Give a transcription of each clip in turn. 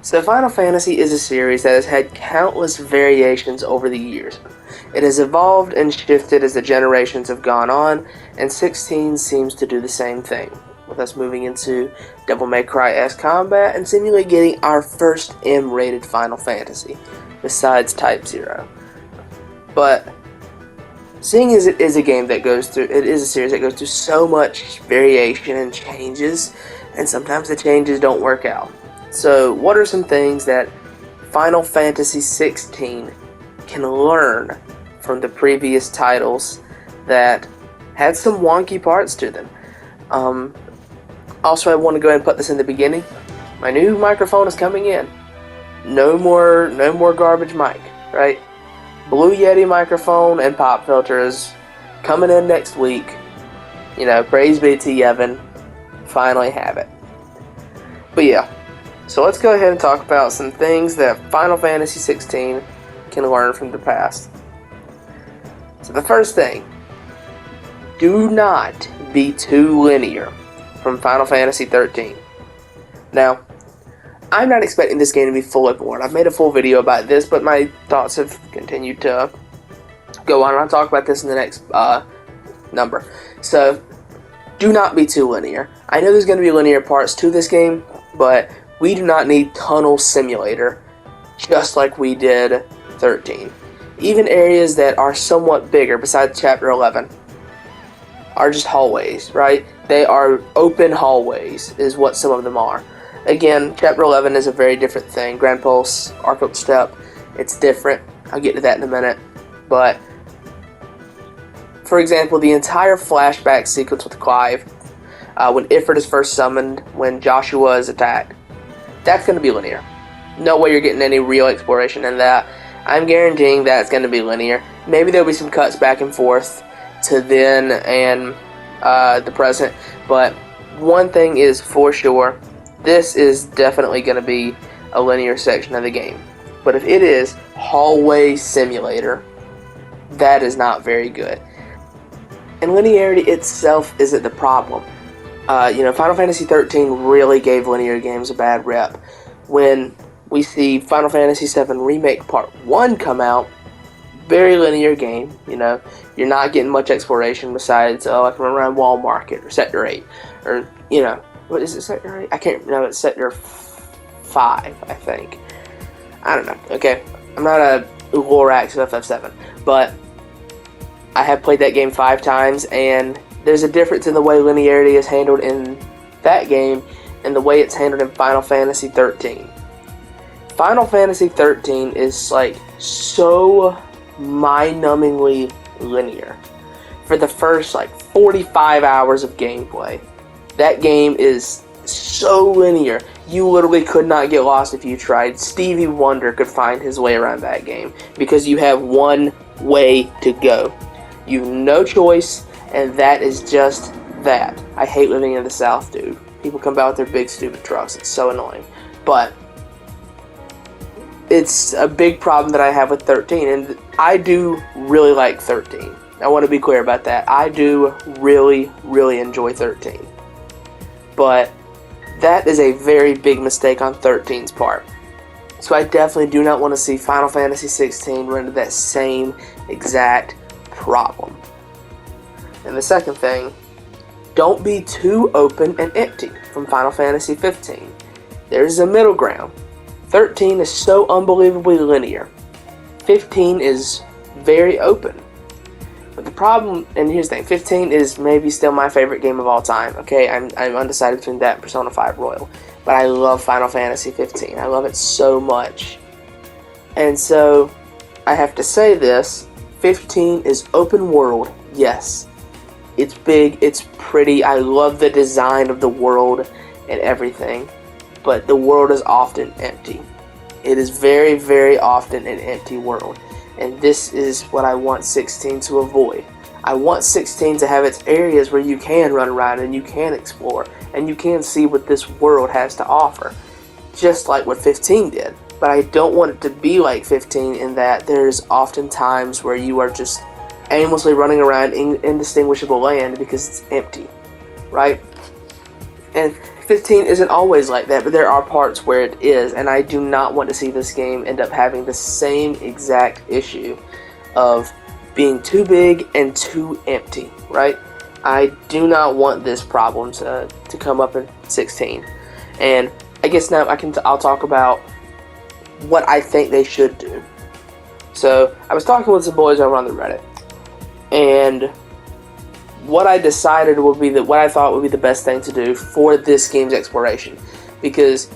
So Final Fantasy is a series that has had countless variations over the years. It has evolved and shifted as the generations have gone on, and 16 seems to do the same thing, with us moving into Devil May Cry-esque combat and seemingly getting our first M-rated Final Fantasy, besides Type 0. But seeing as it is a series that goes through so much variation and changes, and sometimes the changes don't work out. So, what are some things that Final Fantasy XVI can learn from the previous titles that had some wonky parts to them? Also, I want to go ahead and put this in the beginning. My new microphone is coming in. No more garbage mic, right? Blue Yeti microphone and pop filter is coming in next week. You know, praise be to Evan. Finally have it. But yeah. So let's go ahead and talk about some things that Final Fantasy XVI can learn from the past. So the first thing, do not be too linear from Final Fantasy XIII. Now, I'm not expecting this game to be full open world. I've made a full video about this, but my thoughts have continued to go on, and I'll talk about this in the next number. So, do not be too linear. I know there's going to be linear parts to this game, but we do not need Tunnel Simulator, just like we did 13. Even areas that are somewhat bigger, besides Chapter 11, are just hallways, right? They are open hallways, is what some of them are. Again, Chapter 11 is a very different thing. Grand Pulse, Arc Step, it's different. I'll get to that in a minute. But, for example, the entire flashback sequence with Clive, when Ifrit is first summoned, when Joshua is attacked, that's going to be linear. No way you're getting any real exploration in that. I'm guaranteeing that it's going to be linear. Maybe there'll be some cuts back and forth to then and the present, but one thing is for sure, this is definitely going to be a linear section of the game. But if it is Hallway Simulator, that is not very good. And linearity itself isn't the problem. Final Fantasy XIII really gave linear games a bad rep. When we see Final Fantasy VII Remake Part 1 come out, very linear game, you're not getting much exploration besides, I can run around Wall Market, or Sector 8, or, what is it, Sector 8? I can't remember, it's Sector 5, I think. I don't know, okay, I'm not a Lorax of FF7, but I have played that game 5 times, and there's a difference in the way linearity is handled in that game and the way it's handled in Final Fantasy XIII. Final Fantasy XIII is like so mind-numbingly linear. For the first 45 hours of gameplay, that game is so linear. You literally could not get lost if you tried. Stevie Wonder could find his way around that game because you have one way to go. You have no choice, and that is just that. I hate living in the South, dude. People come out with their big stupid trucks. It's so annoying. But it's a big problem that I have with 13, and I do really like 13. I want to be clear about that. I do really, really enjoy 13. But that is a very big mistake on 13's part. So I definitely do not want to see Final Fantasy XVI run into that same exact problem. And the second thing, don't be too open and empty from Final Fantasy 15. There's a middle ground. 13 is so unbelievably linear. 15 is very open. But the problem, and here's the thing, 15 is maybe still my favorite game of all time. Okay, I'm undecided between that and Persona 5 Royal. But I love Final Fantasy 15. I love it so much. And so, I have to say this, 15 is open world, yes. It's big, it's pretty, I love the design of the world and everything. But the world is often empty. It is very, very often an empty world. And this is what I want 16 to avoid. I want 16 to have its areas where you can run around and you can explore and you can see what this world has to offer. Just like what 15 did. But I don't want it to be like 15 in that there's often times where you are just aimlessly running around in indistinguishable land because it's empty. Right? And 15 isn't always like that, but there are parts where it is, and I do not want to see this game end up having the same exact issue of being too big and too empty, right? I do not want this problem to come up in 16. And I guess now I'll talk about what I think they should do. So I was talking with some boys over on the Reddit, and what I decided would be what I thought would be the best thing to do for this game's exploration, because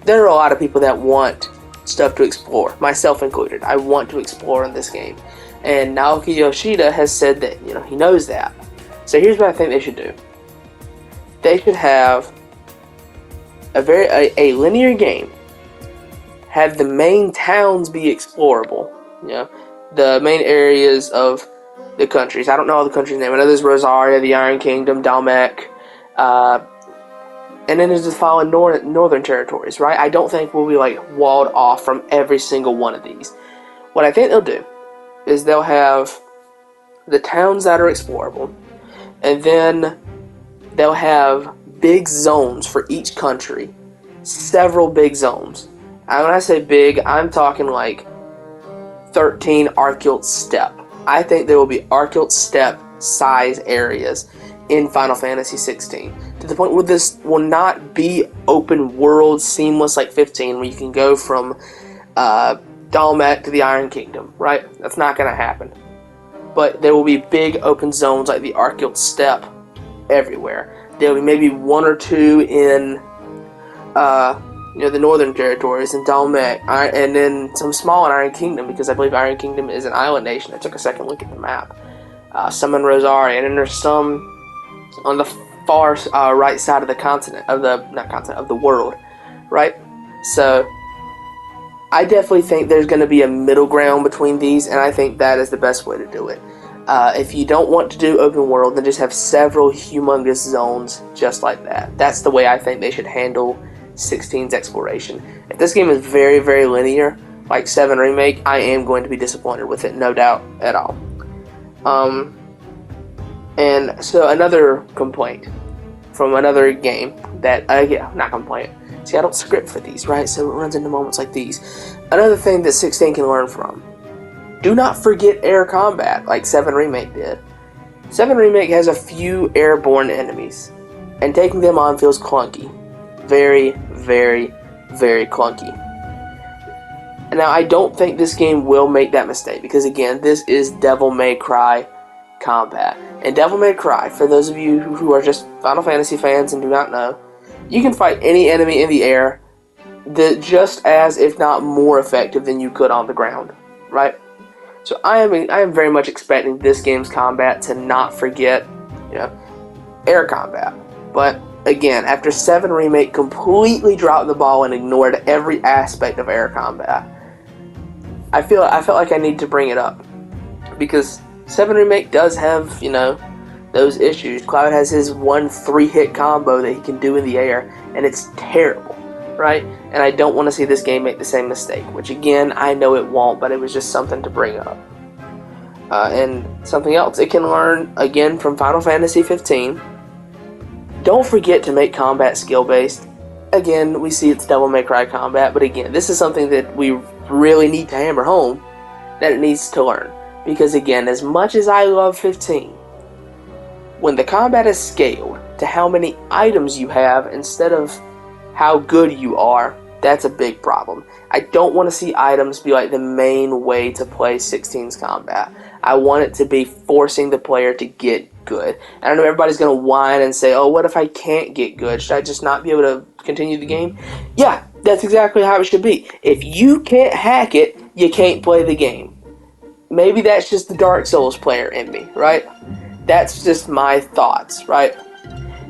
there are a lot of people that want stuff to explore, myself included. I want to explore in this game, and Naoki Yoshida has said that he knows that. So here's what I think they should do. They should have a linear game. Have the main towns be explorable. The main areas of the countries. I don't know all the countries' name. I know there's Rosaria, the Iron Kingdom, Dalmek, and then there's the following northern territories, right? I don't think we'll be walled off from every single one of these. What I think they'll do is they'll have the towns that are explorable, and then they'll have big zones for each country. Several big zones. And when I say big, I'm talking 13 Arcult Step. I think there will be Arcult Step size areas in Final Fantasy 16, to the point where this will not be open world seamless like 15, where you can go from Dalmek to the Iron Kingdom, right? That's not going to happen. But there will be big open zones like the Arcult Step everywhere. There will be maybe one or two in the northern territories in Dalmek, and then some small in Iron Kingdom, because I believe Iron Kingdom is an island nation. I took a second look at the map. Some in Rosaria, and then there's some on the far right side of the continent, of the world, right? So I definitely think there's going to be a middle ground between these, and I think that is the best way to do it. If you don't want to do open world, then just have several humongous zones just like that. That's the way I think they should handle 16's exploration. If this game is very, very linear, like 7 Remake, I am going to be disappointed with it, no doubt at all. And so another complaint from another game that, not complaint. See, I don't script for these, right? So it runs into moments like these. Another thing that 16 can learn from. Do not forget air combat, like 7 Remake did. 7 Remake has a few airborne enemies, and taking them on feels clunky. Very, very, very clunky. And now, I don't think this game will make that mistake, because again, this is Devil May Cry combat. And Devil May Cry, for those of you who are just Final Fantasy fans and do not know, you can fight any enemy in the air just as, if not more effective than you could on the ground, right? So I am very much expecting this game's combat to not forget, air combat. But again, after 7 Remake completely dropped the ball and ignored every aspect of air combat, I felt like I need to bring it up, because 7 Remake does have, those issues. Cloud has his 1 3-hit combo that he can do in the air, and it's terrible, right? And I don't want to see this game make the same mistake, which again, I know it won't, but it was just something to bring up. And something else it can learn, again, from Final Fantasy 15. Don't forget to make combat skill-based. Again, we see it's Devil May Cry combat, but again, this is something that we really need to hammer home, that it needs to learn. Because again, as much as I love 15, when the combat is scaled to how many items you have instead of how good you are, that's a big problem. I don't want to see items be like the main way to play 16's combat. I want it to be forcing the player to get good. And I know everybody's going to whine and say, oh, what if I can't get good? Should I just not be able to continue the game? Yeah, that's exactly how it should be. If you can't hack it, you can't play the game. Maybe that's just the Dark Souls player in me, right? That's just my thoughts, right?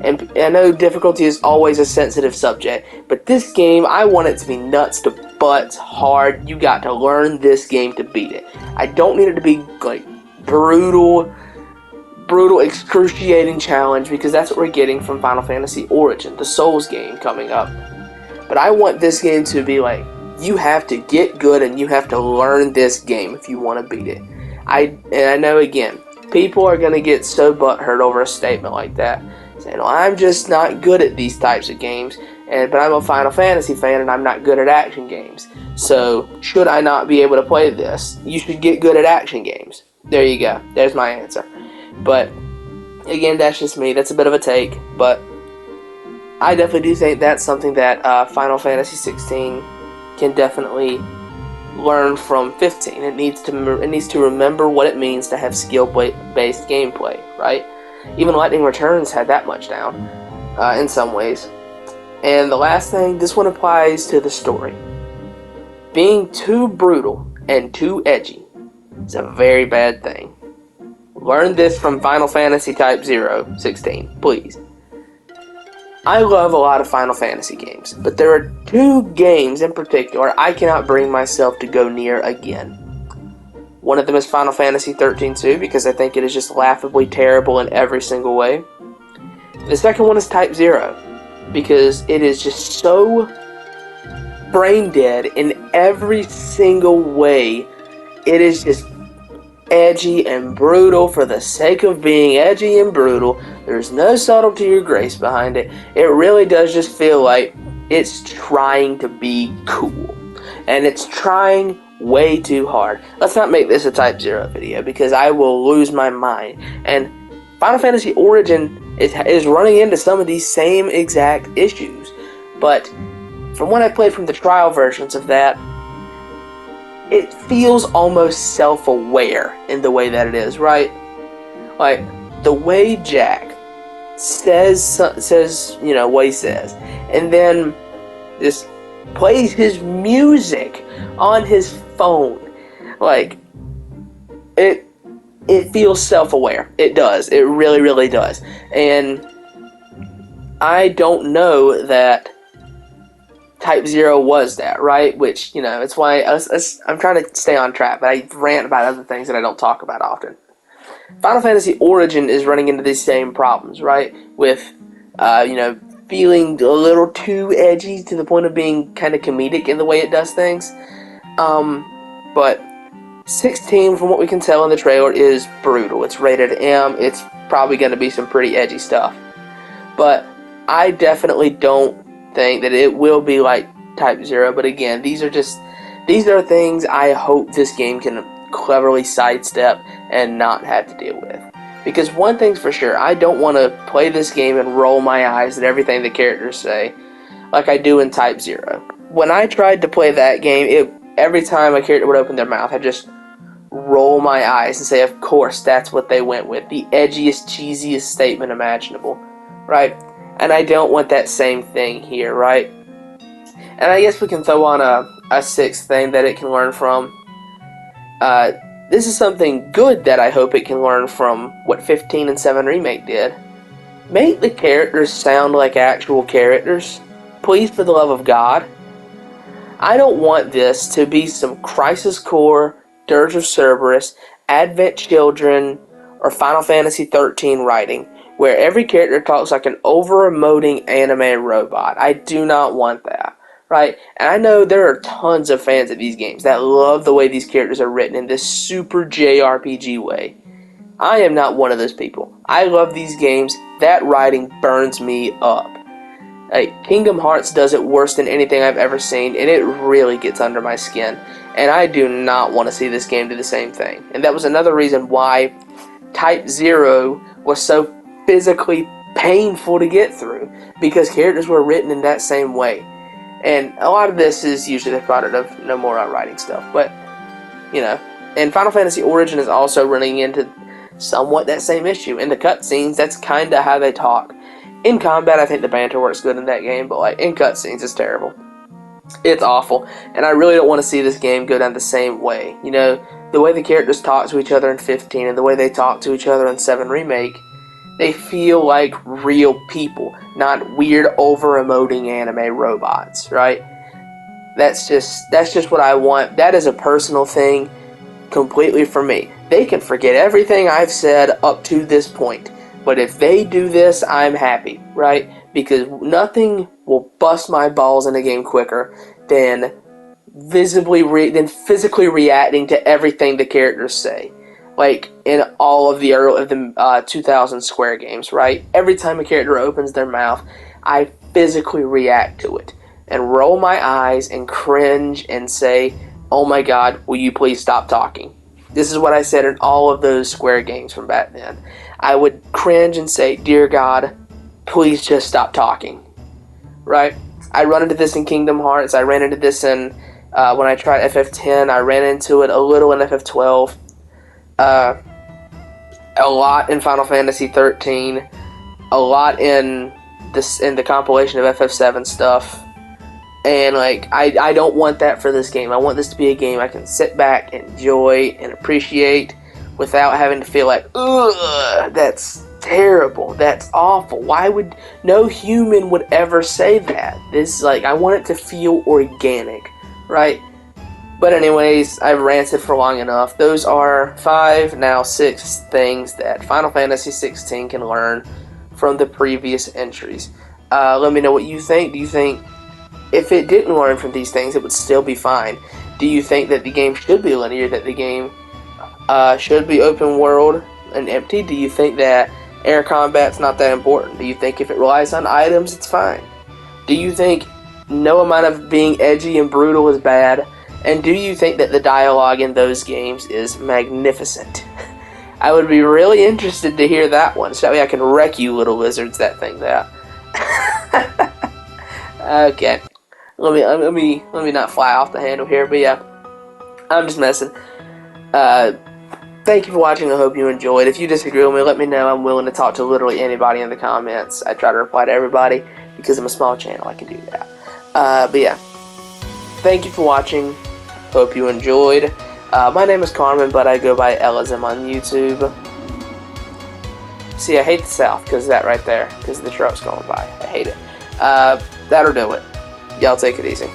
And I know difficulty is always a sensitive subject, but this game, I want it to be nuts to butts hard. You got to learn this game to beat it. I don't need it to be like brutal, excruciating challenge, because that's what we're getting from Final Fantasy Origin, the Souls game coming up. But I want this game to be like, you have to get good and you have to learn this game if you want to beat it. And I know, again, people are going to get so butthurt over a statement like that. saying, well, I'm just not good at these types of games, but I'm a Final Fantasy fan and I'm not good at action games. So, should I not be able to play this? You should get good at action games. There you go. There's my answer. But, again, that's just me. That's a bit of a take, but I definitely do think that's something that Final Fantasy 16 can definitely learn from 15. It needs to remember what it means to have skill-based gameplay, right? Even Lightning Returns had that much down in some ways. And the last thing, this one applies to the story. Being too brutal and too edgy is a very bad thing. Learn this from Final Fantasy Type 16, please. I love a lot of Final Fantasy games, but there are two games in particular I cannot bring myself to go near again. One of them is Final Fantasy 13-2 because I think it is just laughably terrible in every single way. The second one is Type 0 because it is just so brain dead in every single way. It is just edgy and brutal for the sake of being edgy and brutal. There's no subtlety or grace behind it. It really does just feel like it's trying to be cool. And it's trying way too hard. Let's not make this a Type 0 video because I will lose my mind. And Final Fantasy Origin is running into some of these same exact issues. But from what I played from the trial versions of that, it feels almost self-aware in the way that it is, right? Like, the way Jack says what he says, and then just plays his music on his phone. Like, it feels self-aware. It does. It really, really does. And I don't know that Type 0 was that, right? Which, it's why I'm trying to stay on track, but I rant about other things that I don't talk about often. Final Fantasy Origin is running into these same problems, right? With, feeling a little too edgy to the point of being kind of comedic in the way it does things. But 16, from what we can tell in the trailer, is brutal. It's rated M. It's probably going to be some pretty edgy stuff. But I definitely don't think that it will be like Type 0, but again, these are things I hope this game can cleverly sidestep and not have to deal with. Because one thing's for sure, I don't want to play this game and roll my eyes at everything the characters say like I do in Type 0. When I tried to play that game, every time a character would open their mouth, I'd just roll my eyes and say, of course, that's what they went with. The edgiest, cheesiest statement imaginable, right? And I don't want that same thing here, right? And I guess we can throw on a sixth thing that it can learn from. This is something good that I hope it can learn from what 15 and 7 Remake did. Make the characters sound like actual characters. Please, for the love of God. I don't want this to be some Crisis Core, Dirge of Cerberus, Advent Children, or Final Fantasy 13 writing, where every character talks like an over-emoting anime robot. I do not want that, right? And I know there are tons of fans of these games that love the way these characters are written in this super JRPG way. I am not one of those people. I love these games. That writing burns me up. Like, Kingdom Hearts does it worse than anything I've ever seen, and it really gets under my skin. And I do not want to see this game do the same thing. And that was another reason why Type 0 was so physically painful to get through, because characters were written in that same way. And a lot of this is usually the product of Nomura writing stuff, but and Final Fantasy Origin is also running into somewhat that same issue. In the cutscenes, that's kind of how they talk. In combat, I think the banter works good in that game, but like in cutscenes, it's terrible. It's awful, and I really don't want to see this game go down the same way. The way the characters talk to each other in 15 and the way they talk to each other in 7 Remake, they feel like real people, not weird over-emoting anime robots, right? That's just what I want. That is a personal thing completely for me. They can forget everything I've said up to this point, but if they do this, I'm happy, right? Because nothing will bust my balls in a game quicker than physically reacting to everything the characters say. like in all of the 2000 Square games, right? Every time a character opens their mouth, I physically react to it and roll my eyes and cringe and say, "Oh my God, will you please stop talking?" This is what I said in all of those Square games from back then. I would cringe and say, "Dear God, please just stop talking." Right? I run into this in Kingdom Hearts. I ran into this in when I tried FF10. I ran into it a little in FF12. A lot in Final Fantasy 13. A lot in the compilation of FF7 stuff. And like I don't want that for this game. I want this to be a game I can sit back, enjoy, and appreciate without having to feel like, ugh, that's terrible, that's awful. Why would no human would ever say that? This like I want it to feel organic, right? But anyways, I've ranted for long enough. Those are 5, now 6 things that Final Fantasy 16 can learn from the previous entries. Let me know what you think. Do you think if it didn't learn from these things, it would still be fine? Do you think that the game should be linear, that the game should be open world and empty? Do you think that air combat's not that important? Do you think if it relies on items, it's fine? Do you think no amount of being edgy and brutal is bad? And do you think that the dialogue in those games is magnificent? I would be really interested to hear that one, so that way I can wreck you little lizards that think that. Okay. Let me not fly off the handle here, but yeah, I'm just messing. Thank you for watching. I hope you enjoyed. If you disagree with me, let me know. I'm willing to talk to literally anybody in the comments. I try to reply to everybody because I'm a small channel. I can do that. But yeah, thank you for watching. Hope you enjoyed. My name is Carmen, but I go by Elazim on YouTube. See, I hate the South because of that right there, because the truck's going by. I hate it. That'll do it. Y'all take it easy.